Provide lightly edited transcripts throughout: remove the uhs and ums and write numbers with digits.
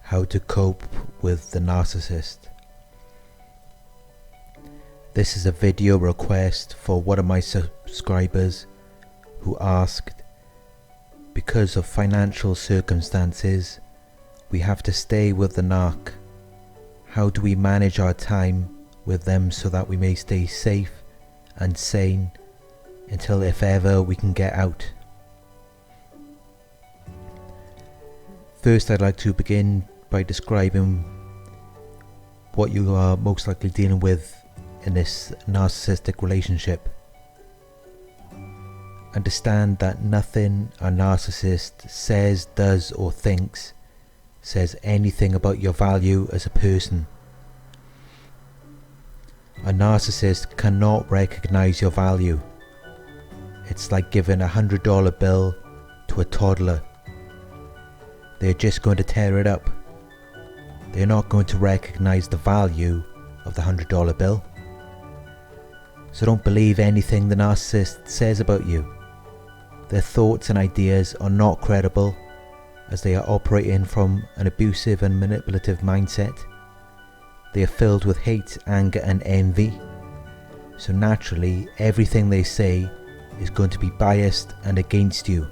How to cope with the narcissist. This is a video request for one of my subscribers who asked, because of financial circumstances, we have to stay with the narc. How do we manage our time with them so that we may stay safe and sane until, if ever, we can get out? First, I'd like to begin by describing what you are most likely dealing with in this narcissistic relationship. Understand that nothing a narcissist says, does, or thinks says anything about your value as a person. A narcissist cannot recognize your value. It's like giving a $100 bill to a toddler. They're just going to tear it up. They're not going to recognize the value of the $100 bill. So don't believe anything the narcissist says about you. Their thoughts and ideas are not credible, as they are operating from an abusive and manipulative mindset. They are filled with hate, anger and envy. So naturally, everything they say is going to be biased and against you.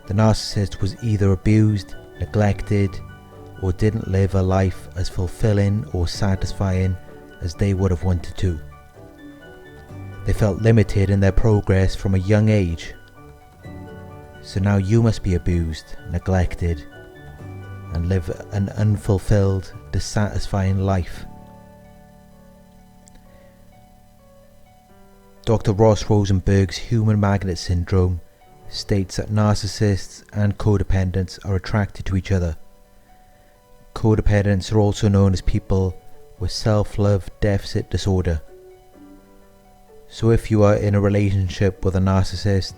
The narcissist was either abused, neglected, or didn't live a life as fulfilling or satisfying as they would have wanted to. They felt limited in their progress from a young age. So now you must be abused, neglected, and live an unfulfilled, dissatisfying life. Dr. Ross Rosenberg's human magnet syndrome states that narcissists and codependents are attracted to each other. Codependents are also known as people with self-love deficit disorder. So if you are in a relationship with a narcissist,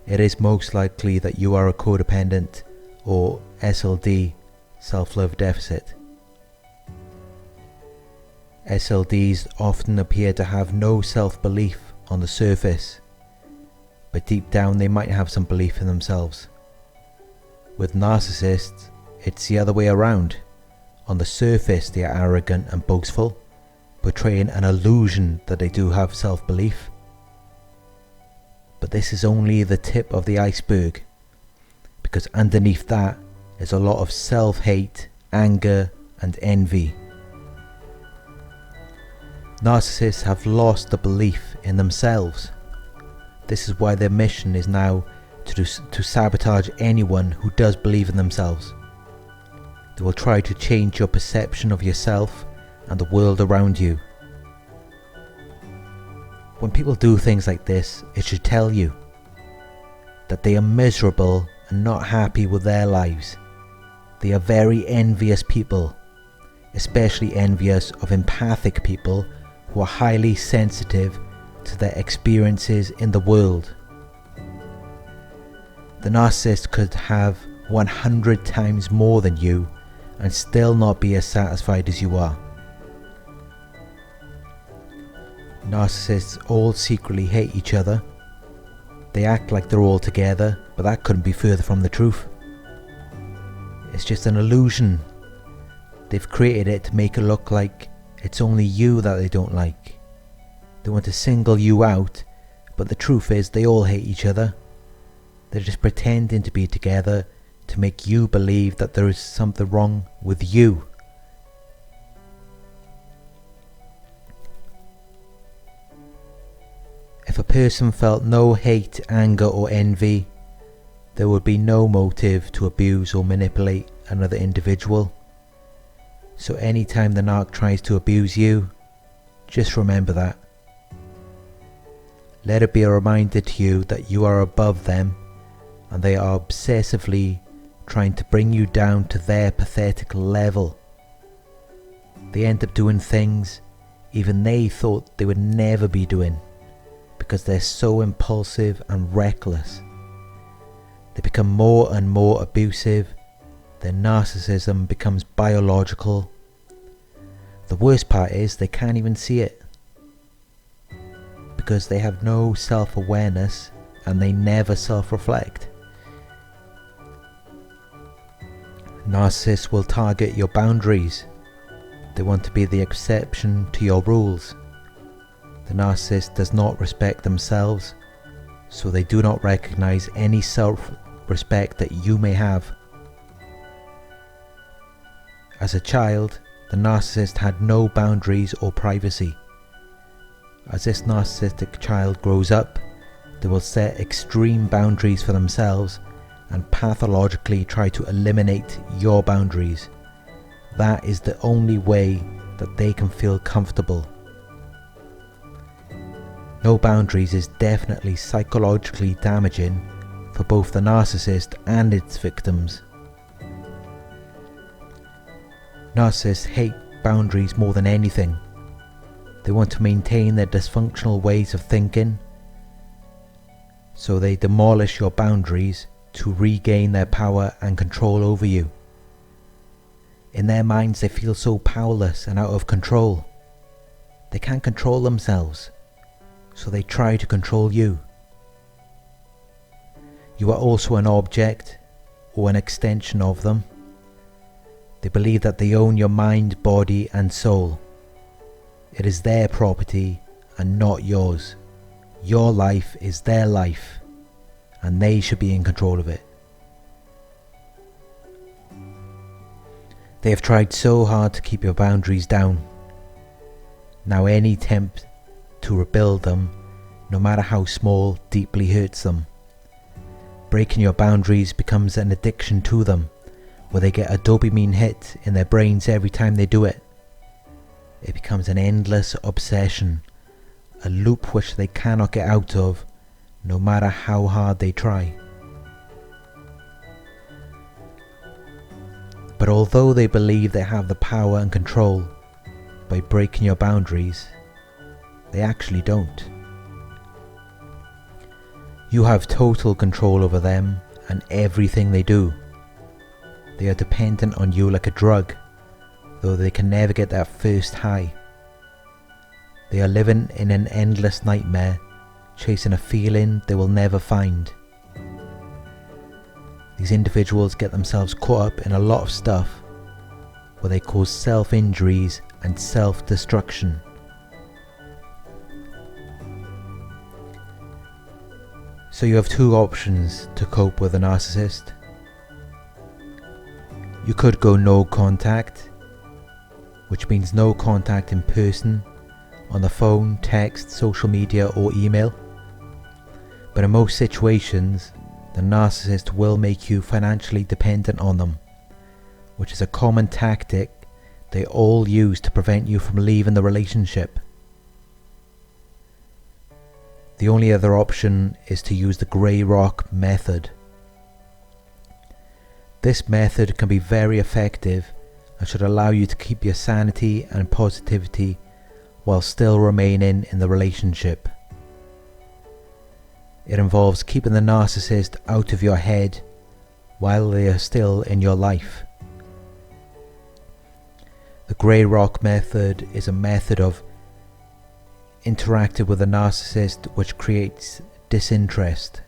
it is most likely that you are a codependent or SLD, self-love deficit. SLDs often appear to have no self-belief on the surface, but deep down they might have some belief in themselves. With narcissists, it's the other way around. On the surface they are arrogant and boastful, portraying an illusion that they do have self-belief. But this is only the tip of the iceberg, because underneath that is a lot of self-hate, anger and envy. Narcissists have lost the belief in themselves. This is why their mission is now to sabotage anyone who does believe in themselves. They will try to change your perception of yourself and the world around you. When people do things like this, it should tell you that they are miserable and not happy with their lives. They are very envious people, especially envious of empathic people who are highly sensitive to their experiences in the world. The narcissist could have 100 times more than you and still not be as satisfied as you are. Narcissists all secretly hate each other. They act like they're all together, but that couldn't be further from the truth. It's just an illusion. They've created it to make it look like it's only you that they don't like. They want to single you out, but the truth is they all hate each other. They're just pretending to be together to make you believe that there is something wrong with you. If a person felt no hate, anger or envy, there would be no motive to abuse or manipulate another individual. So anytime the narc tries to abuse you, just remember that. Let it be a reminder to you that you are above them and they are obsessively trying to bring you down to their pathetic level. They end up doing things even they thought they would never be doing because they're so impulsive and reckless. They become more and more abusive. their narcissism becomes biological. The worst part is they can't even see it, because they have no self-awareness and they never self-reflect. Narcissists will target your boundaries. They want to be the exception to your rules. The narcissist does not respect themselves, so they do not recognize any self-respect that you may have. As a child, the narcissist had no boundaries or privacy. As this narcissistic child grows up, they will set extreme boundaries for themselves and pathologically try to eliminate your boundaries. That is the only way that they can feel comfortable. No boundaries is definitely psychologically damaging for both the narcissist and its victims. Narcissists hate boundaries more than anything. They want to maintain their dysfunctional ways of thinking, so they demolish your boundaries to regain their power and control over you. In their minds, they feel so powerless and out of control. They can't control themselves, so they try to control you. You are also an object or an extension of them. They believe that they own your mind, body, and soul. It is their property and not yours. Your life is their life, and they should be in control of it. They have tried so hard to keep your boundaries down. Now any attempt to rebuild them, no matter how small, deeply hurts them. Breaking your boundaries becomes an addiction to them, where they get a dopamine hit in their brains every time they do it. It becomes an endless obsession, a loop which they cannot get out of, no matter how hard they try. But although they believe they have the power and control by breaking your boundaries, they actually don't. You have total control over them and everything they do. They are dependent on you like a drug, though they can never get that first high. They are living in an endless nightmare, chasing a feeling they will never find. These individuals get themselves caught up in a lot of stuff where they cause self-injuries and self-destruction. So you have two options to cope with a narcissist. You could go no contact, which means no contact in person, on the phone, text, social media or email. But in most situations, the narcissist will make you financially dependent on them, which is a common tactic they all use to prevent you from leaving the relationship. The only other option is to use the grey rock method. This method can be very effective and should allow you to keep your sanity and positivity while still remaining in the relationship. It involves keeping the narcissist out of your head while they are still in your life. The grey rock method is a method of interacting with a narcissist which creates disinterest.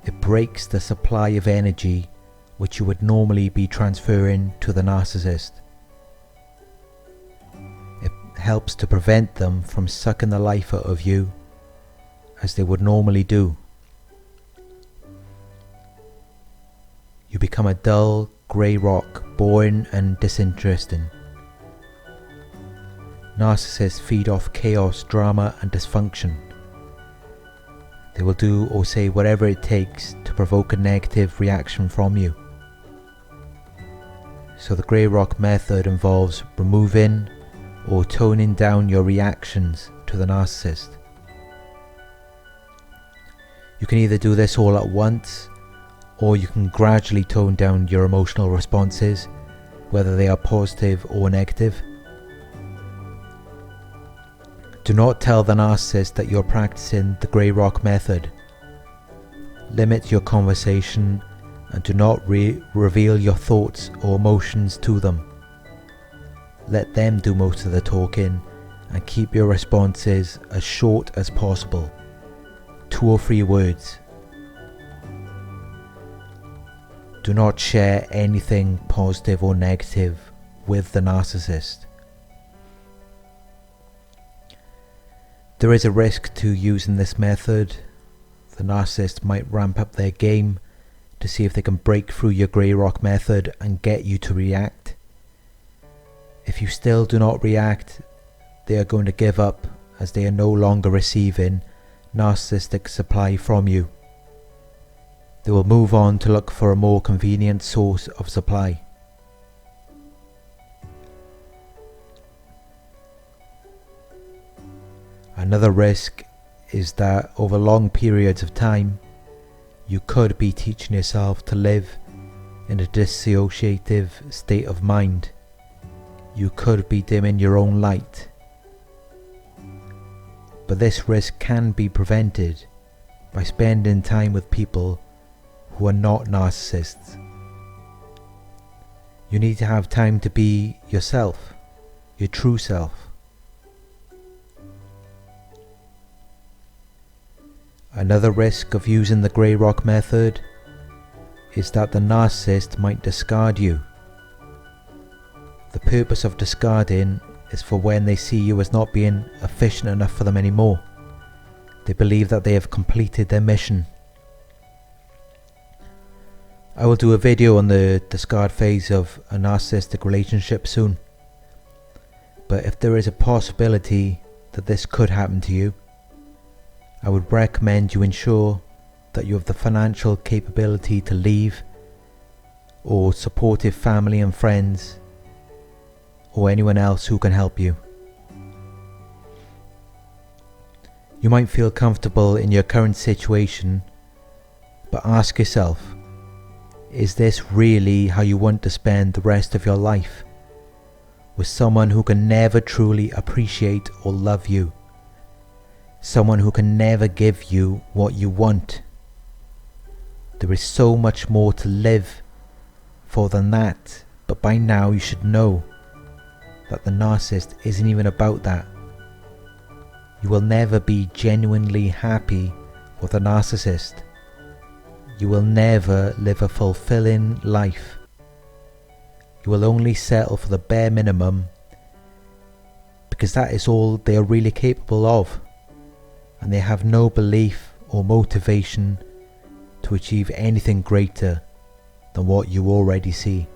It breaks the supply of energy which you would normally be transferring to the narcissist. It helps to prevent them from sucking the life out of you as they would normally do. You become a dull, grey rock, boring and disinteresting. Narcissists feed off chaos, drama and dysfunction. They will do or say whatever it takes to provoke a negative reaction from you. So the grey rock method involves removing or toning down your reactions to the narcissist. You can either do this all at once, or you can gradually tone down your emotional responses, whether they are positive or negative. Do not tell the narcissist that you're practicing the grey rock method. Limit your conversation and do not reveal your thoughts or emotions to them. Let them do most of the talking and keep your responses as short as possible, 2 or 3 words. Do not share anything positive or negative with the narcissist. There is a risk to using this method. The narcissist might ramp up their game to see if they can break through your grey rock method and get you to react. If you still do not react, they are going to give up as they are no longer receiving narcissistic supply from you. They will move on to look for a more convenient source of supply. Another risk is that over long periods of time, you could be teaching yourself to live in a dissociative state of mind. You could be dimming your own light. But this risk can be prevented by spending time with people who are not narcissists. You need to have time to be yourself, your true self. Another risk of using the grey rock method is that the narcissist might discard you. The purpose of discarding is for when they see you as not being efficient enough for them anymore. They believe that they have completed their mission. I will do a video on the discard phase of a narcissistic relationship soon. But if there is a possibility that this could happen to you, I would recommend you ensure that you have the financial capability to leave, or supportive family and friends, or anyone else who can help you. You might feel comfortable in your current situation, but ask yourself, is this really how you want to spend the rest of your life? With someone who can never truly appreciate or love you? Someone who can never give you what you want? There is so much more to live for than that, but by now you should know that the narcissist isn't even about that. You will never be genuinely happy with a narcissist. You will never live a fulfilling life. You will only settle for the bare minimum because that is all they are really capable of, and they have no belief or motivation to achieve anything greater than what you already see.